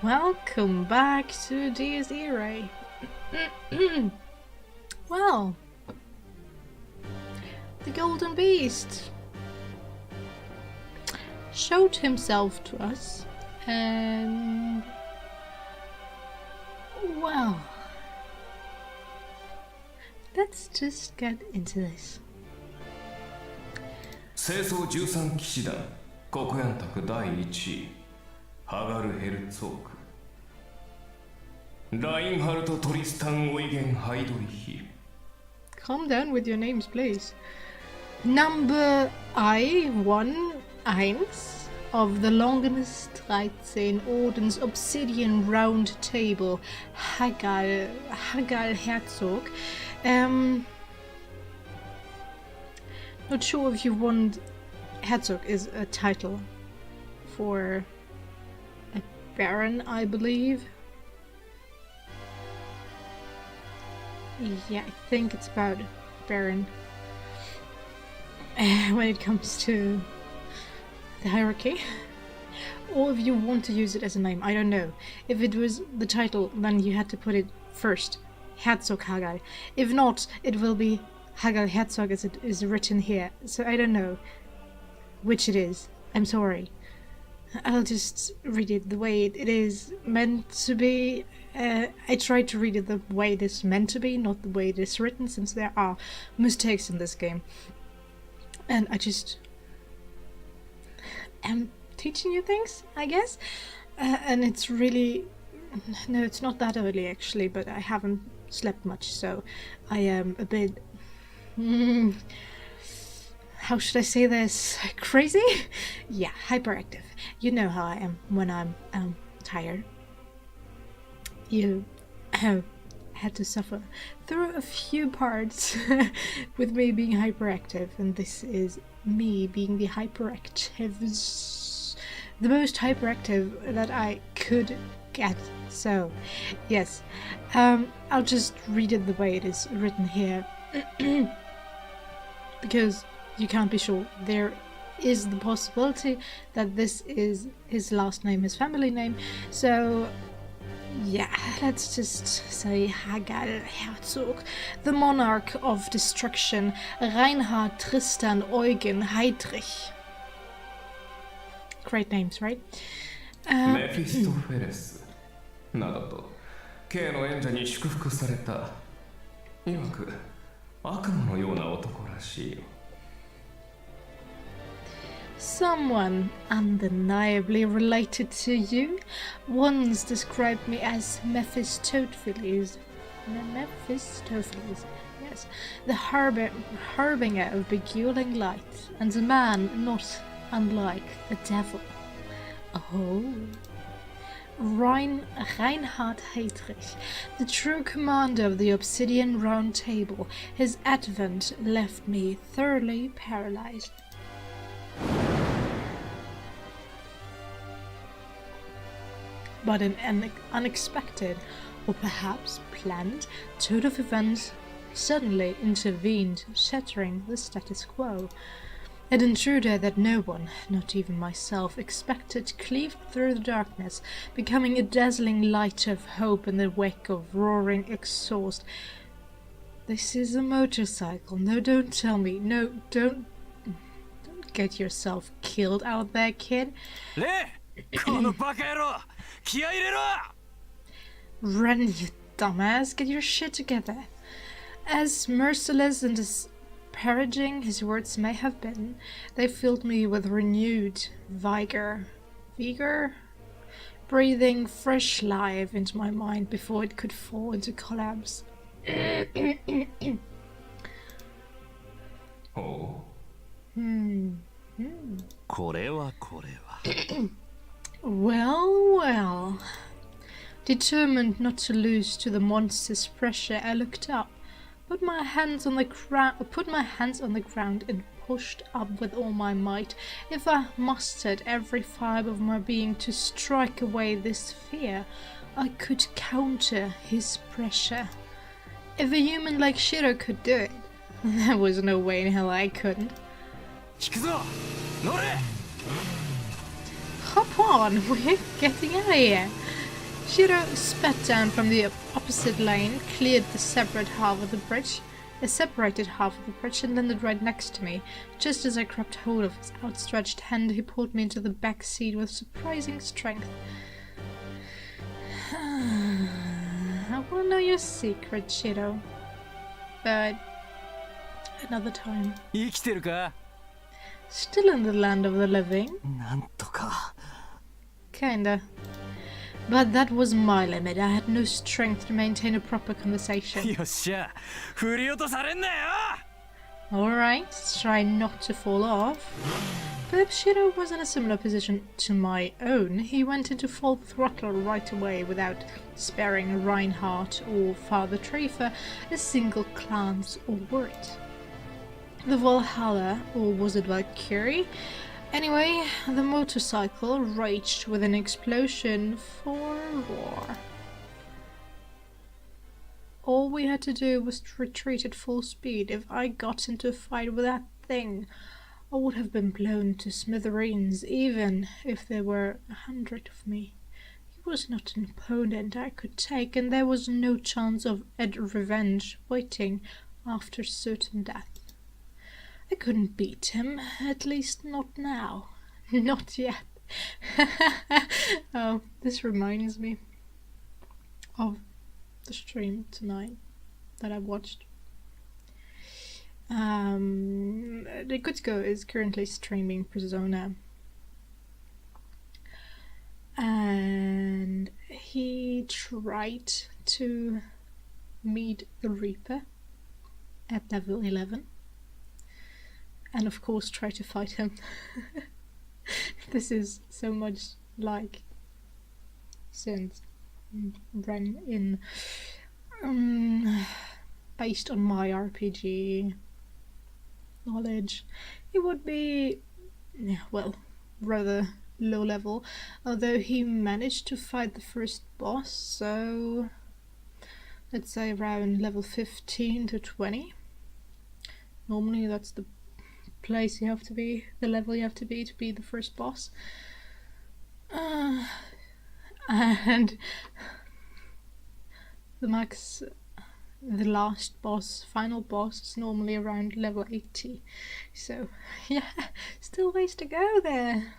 Welcome back to Deus Irae. Well, the Golden Beast showed himself to us, and well, let's just get into this. 清掃13騎士団国安卓第1位ハガル・ヘルツォークラインハルト・トリスタン・オイゲン・ハイドリヒ Calm down with your names, please. Number I1 of the longest 13 Ordens Obsidian Round Table, Hagal Herzog. Not sure if you want. Herzog is a title for a baron, I believe. Yeah, I think it's about baron. When it comes to the hierarchy. Or if you want to use it as a name, I don't know. If it was the title, then you had to put it first. Herzog Hagal. If not, it will be Hagal Herzog as it is written here. So I don't know which it is. I'm sorry. I'll just read it the way it is meant to be. I tried to read it the way it is meant to be, not the way it is written, since there are mistakes in this game. And I just am teaching you things, I guess. And it's really... No, it's not that early actually, but I haven't slept much, so I am a bit... how should I say this? Crazy? Yeah, hyperactive. You know how I am when I'm tired. You had to suffer through a few parts with me being hyperactive, and this is me being the hyperactive, the most hyperactive that I could get. So, yes, I'll just read it the way it is written here, because you can't be sure. There is the possibility that this is his last name, his family name. So, yeah, let's just say Hagal Herzog, the monarch of destruction, Reinhard Tristan Eugen Heydrich. Great names, right? メフィストフェレスなどと K の演者に祝福された曰く悪魔のような男らしいよ Someone undeniably related to you once described me as Mephistopheles. Mephistopheles, yes, the harbinger of beguiling light, and a man not unlike a devil. Oh. Reinhard Heydrich, the true commander of the Obsidian Round Table, his advent left me thoroughly paralyzed. But an unexpected, or perhaps planned, turn of events suddenly intervened, shattering the status quo. An intruder that no one, not even myself, expected cleaved through the darkness, becoming a dazzling light of hope in the wake of roaring exhaust. This is a motorcycle. No, don't tell me. No, don't get yourself killed out there, kid. Run, you dumbass. Get your shit together. As merciless and disparaging his words may have been, they filled me with renewed vigor, breathing fresh life into my mind before it could fall into collapse. Oh. Well. Determined not to lose to the monster's pressure, I looked up, put my hands on the ground and pushed up with all my might. If I mustered every fibre of my being to strike away this fear, I could counter his pressure. If a human like Shiro could do it, there was no way in hell I couldn't. Hop on, we're getting out of here. Shiro spat down from the opposite lane, cleared the separated half of the bridge, and landed right next to me. Just as I grabbed hold of his outstretched hand, he pulled me into the back seat with surprising strength. I want to know your secret, Shiro. But another time. 生きてるか? Still in the land of the living? なんとか. Kinda. But that was my limit. I had no strength to maintain a proper conversation. よっしゃ、振り落とされんなよ! Alright, try not to fall off. But if Shiro was in a similar position to my own, he went into full throttle right away without sparing Reinhardt or Father Trafer a single glance or word. The Valhalla, or was it Valkyrie? Anyway, the motorcycle raged with an explosion for war. All we had to do was to retreat at full speed. If I got into a fight with that thing, I would have been blown to smithereens, even if there were 100 of me. He was not an opponent I could take, and there was no chance of revenge waiting after certain death. I couldn't beat him, at least not now. Not yet. Oh, this reminds me of the stream tonight that I watched. The Gutsko is currently streaming Persona. And he tried to meet the Reaper at level 11. And of course try to fight him. This is so much like since Ren in based on my RPG knowledge, it would be rather low level, although he managed to fight the first boss, so let's say around level 15 to 20. Normally that's the place you have to be, the level you have to be the first boss. And the last boss, final boss, is normally around level 80. So, yeah, still ways to go there.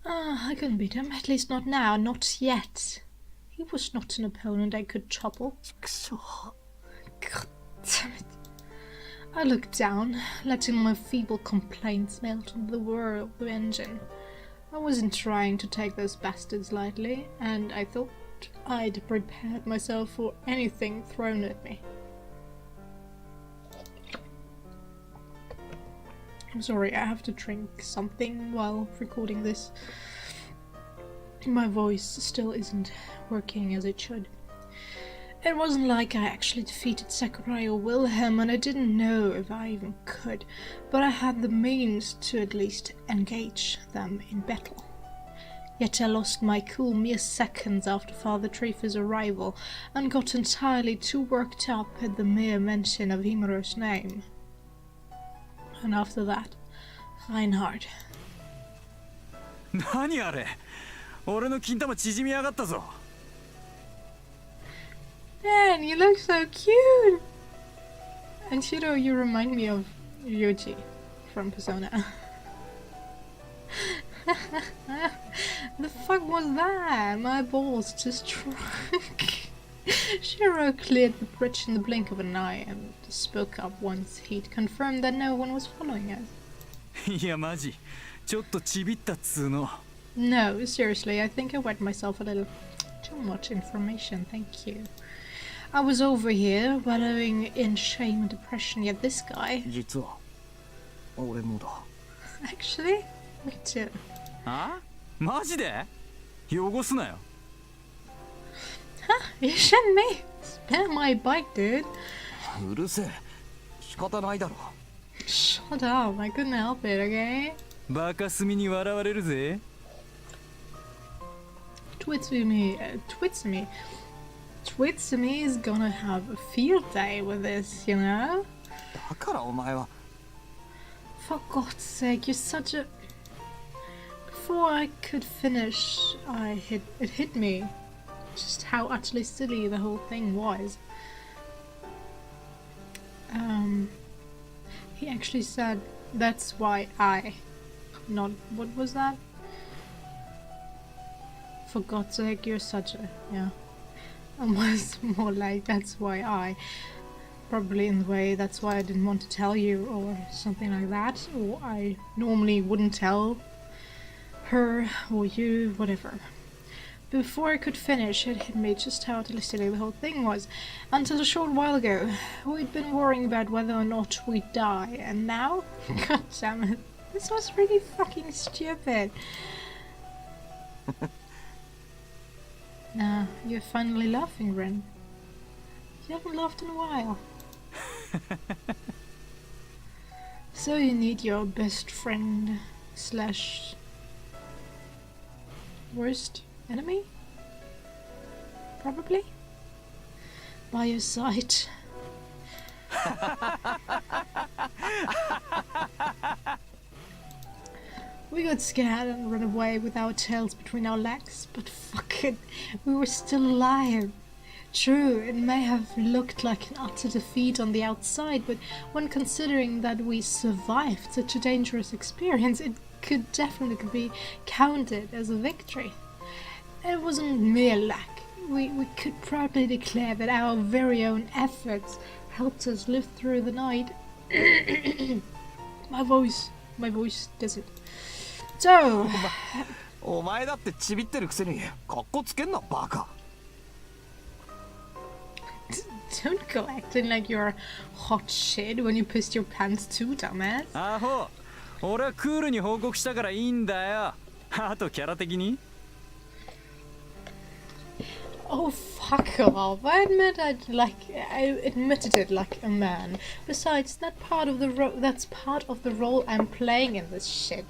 I couldn't beat him, at least not now, not yet. He was not an opponent I could topple. God damn it. I looked down, letting my feeble complaints melt into the whir of the engine. I wasn't trying to take those bastards lightly, and I thought I'd prepared myself for anything thrown at me. I'm sorry, I have to drink something while recording this. My voice still isn't working as it should. It wasn't like I actually defeated Sakurai or Wilhelm, and I didn't know if I even could, but I had the means to at least engage them in battle. Yet I lost my cool mere seconds after Father Trafer's arrival, and got entirely too worked up at the mere mention of Himuro's name. And after that, Reinhardt. 何あれ? 俺の金玉縮み上がったぞ. Man, you look so cute! And Shiro, you remind me of Ryoji from Persona. The fuck was that? My balls just shrunk. Shiro cleared the bridge in the blink of an eye and spoke up once he'd confirmed that no one was following us. いやマジ、ちょっとちびったっつーの. No, seriously, I think I wet myself a little. Too much information, thank you. I was over here, wallowing in shame and depression, yet this guy... 実は、俺もだ. Actually, me too. あ? マジで? 汚すなよ. Huh? You shouldn't me? Spare my bike, dude. うるせえ。仕方ないだろ. Shut up, I couldn't help it, okay? バカスミに笑われるぜ. Twitsumi is gonna have a field day with this, you know? だからお前は. For God's sake, you're such a... Before I could finish, it hit me just how utterly silly the whole thing was. He actually said, "That's why I..." Not, what was that? For God's sake, you're such a... yeah. And was more like, "That's why I..." Probably in the way, "That's why I didn't want to tell you," or something like that. Or I normally wouldn't tell her or you, whatever. Before I could finish, it hit me just how utterly silly the whole thing was. Until a short while ago, we'd been worrying about whether or not we'd die, and now? God damn it. This was really fucking stupid. Nah, you're finally laughing, Ren. You haven't laughed in a while. So you need your best friend slash worst enemy? Probably? By your side. We got scared and ran away with our tails between our legs, but fuck it, we were still alive. True, it may have looked like an utter defeat on the outside, but when considering that we survived such a dangerous experience, it could definitely be counted as a victory. It wasn't mere luck. We could proudly declare that our very own efforts helped us live through the night. My voice does it. So... お前だってちびってるくせにカッコつけんなバカ Don't go acting like you're hot shit when you pissed your pants too, dumbass. アホ俺はクールに報告したからいいんだよあとキャラ的に Oh, fuck off. I admitted it like a man. Besides, that's part of the role I'm playing in this shit.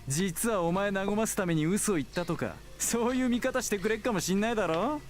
実はお前和ますために嘘を言ったとかそういう見方してくれっかもしんないだろ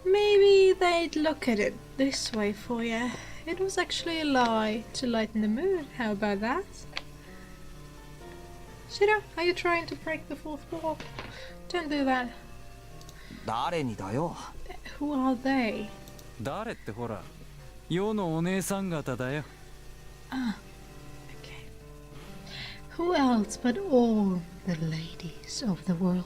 Maybe they'd look at it this way for you. It was actually a lie to lighten the mood. How about that? Shida, are you trying to break the fourth wall? Don't do that. 誰にだよ Who are they? 誰ってほら世のお姉さん方だよ Ah, okay. Who else but all the ladies of the world?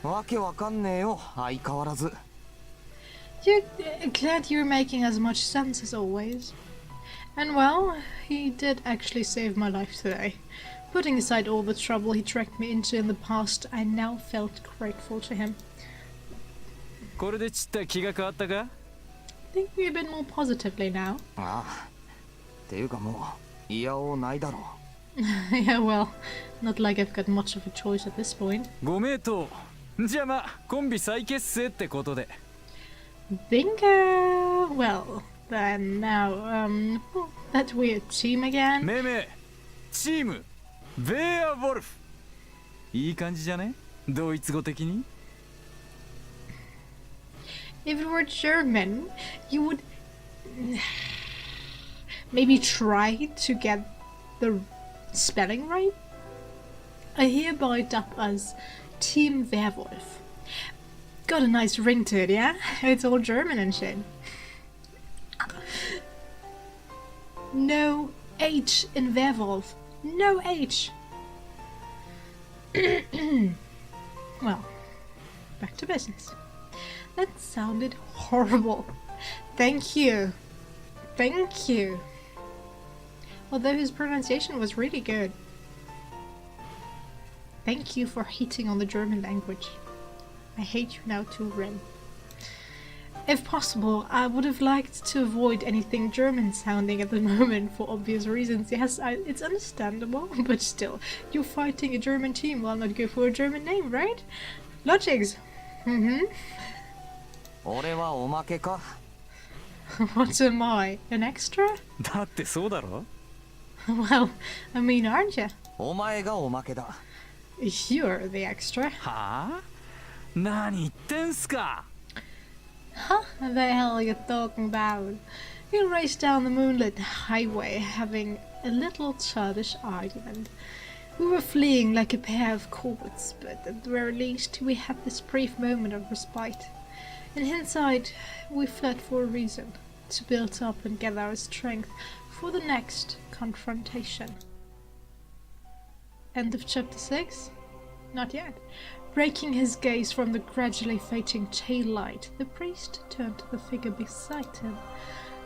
わけわかんねえよ相変わらず You're glad you're making as much sense as always. And well, he did actually save my life today. Putting aside all the trouble he dragged me into in the past, I now felt grateful to him. これでちった気が変わったか Thinking a bit more positively now. ああっていうかもういやおうないだろ Yeah, well, not like I've got much of a choice at this point. ご名答じゃあまあコンビ再結成ってことで Bingo! Well, then now, that we're a team again. めめチームベアウォルフいい感じじゃねドイツ語的に If it were German, you would maybe try to get the spelling right. I hereby dub us Team Werwolf. Got a nice ring to it, yeah? It's all German and shit. No H in werewolf. No H. Well, back to business. That sounded horrible. Thank you. Thank you. Although his pronunciation was really good. Thank you for hating on the German language. I hate you now too, Ren. If possible, I would have liked to avoid anything German sounding at the moment for obvious reasons. Yes, it's understandable, but still, you're fighting a German team, why not go for a German name, right? Logics. Mm-hmm. 俺はおまけか What am I? An extra? だってそうだろ Well, I mean, aren't you? お前がおまけだ You're the extra. はあ何言ってんすか Huh? The hell are you talking about? You raced down the moonlit highway having a little childish argument. We were fleeing like a pair of cords, but at the very least we had this brief moment of respite. In hindsight, we fled for a reason, to build up and gather our strength for the next confrontation. End of chapter 6? Not yet. Breaking his gaze from the gradually fading tail light, the priest turned to the figure beside him.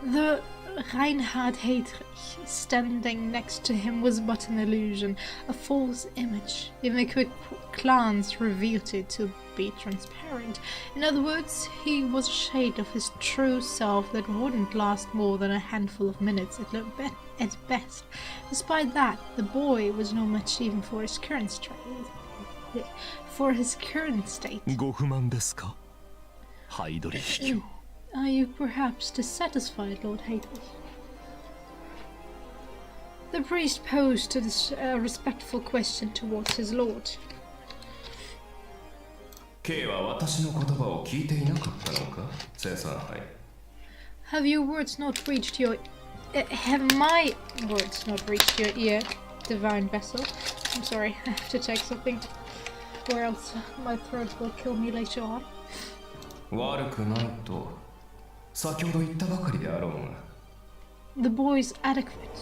The Reinhard Heydrich standing next to him was but an illusion, a false image. Even a quick glance revealed it to be transparent. In other words, he was a shade of his true self that wouldn't last more than a handful of minutes at best. Despite that, the boy was no match even for his current state. Are you perhaps dissatisfied, Lord Heydrich? The priest posed a respectful question towards his lord. Have your words not reached your... have my words not reached your ear, divine vessel? I'm sorry, I have to take something, or else my throat will kill me later on. The boy's adequate.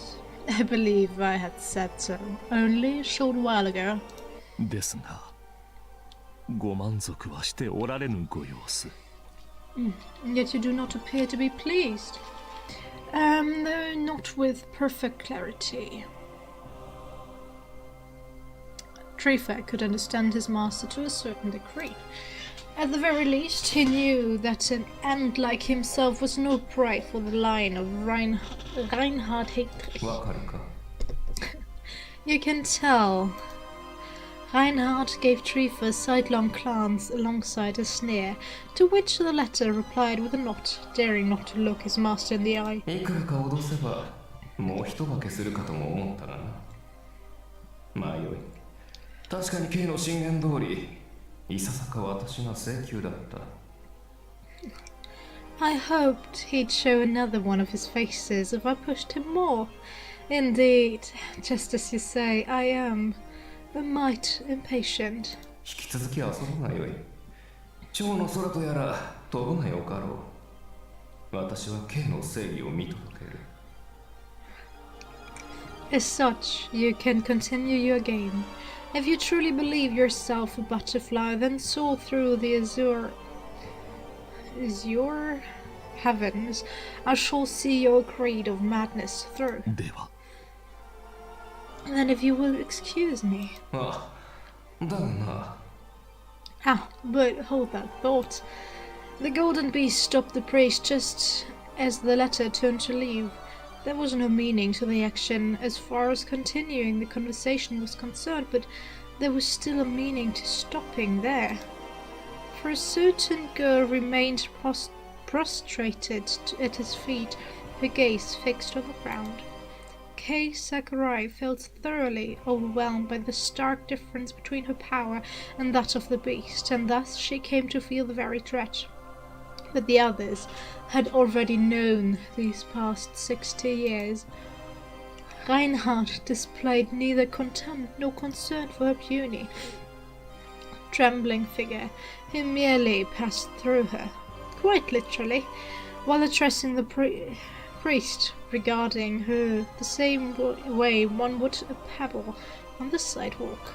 I believe I had said so only a short while ago. Yet you do not appear to be pleased. Though not with perfect clarity. Trifa could understand his master to a certain degree. At the very least, he knew that an ant like himself was no prey for the line of Reinhard Heydrich. You can tell. Reinhard gave Trifa a sidelong glance alongside a sneer, to which the latter replied with a nod, daring not to look his master in the eye. I hoped he'd show another one of his faces if I pushed him more. Indeed, just as you say, I am a mite impatient. As such, you can continue your game. If you truly believe yourself a butterfly, then soar through the azure heavens. I shall see your creed of madness through. Then if you will excuse me. But hold that thought. The golden beast stopped the priest just as the latter turned to leave. There was no meaning to the action as far as continuing the conversation was concerned, but there was still a meaning to stopping there. For a certain girl remained prostrated at his feet, her gaze fixed on the ground. Kay Sakurai felt thoroughly overwhelmed by the stark difference between her power and that of the beast, and thus she came to feel the very dread that the others had already known these past 60 years. Reinhard displayed neither contempt nor concern for her puny, trembling figure. He merely passed through her, quite literally, while addressing the priest, regarding her the same way one would a pebble on the sidewalk.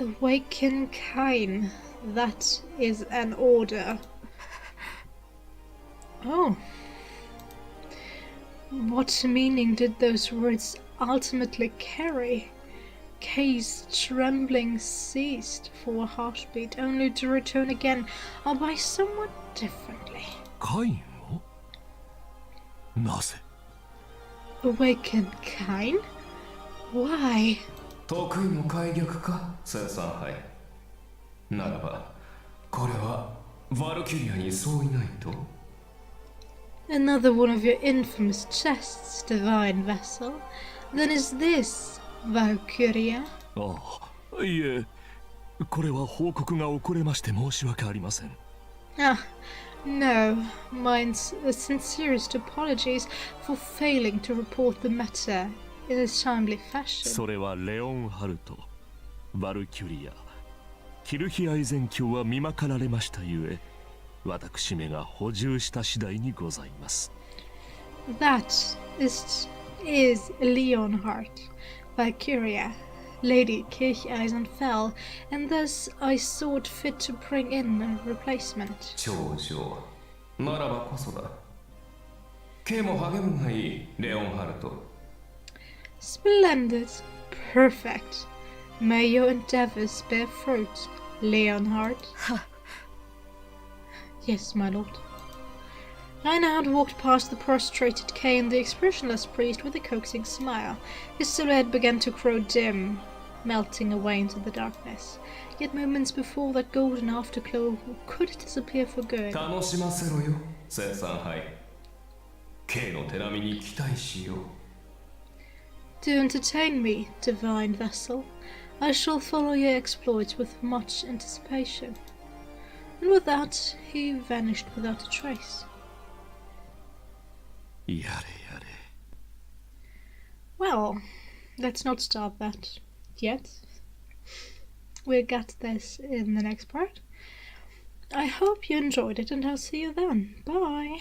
Awaken Kain. That is an order. Oh. What meaning did those words ultimately carry? Kay's trembling ceased for a heartbeat, only to return again, albeit somewhat differently. Kain? Awaken Kain? Why? Another one of your infamous chests, divine vessel. Then is this Valkyria? No, mine's the sincerest apologies for failing to report the matter in a timely fashion. それはレオンハルト、バルキュリア、キルヒアイゼン卿は見まかられましたゆえ、私めが補充した次第にございます。That is Leonhard, Valkyria, Lady Kircheisen fell, and thus I thought fit to bring in a replacement. 長女ならばこそだ。K も励むがいい、レオンハルト。Splendid, perfect. May your endeavors bear fruit, Leonhard. Yes, my lord. Reinhard walked past the prostrated Kay and the expressionless priest with a coaxing smile. His silhouette began to grow dim, melting away into the darkness. Yet moments before that golden afterglow could disappear for good. 楽しませろよ、セ参拝。K の手並みに期待しよう。To entertain me, divine vessel, I shall follow your exploits with much anticipation. And with that, he vanished without a trace. やれやれ。 Well, let's not start that yet. We'll get this in the next part. I hope you enjoyed it, and I'll see you then. Bye!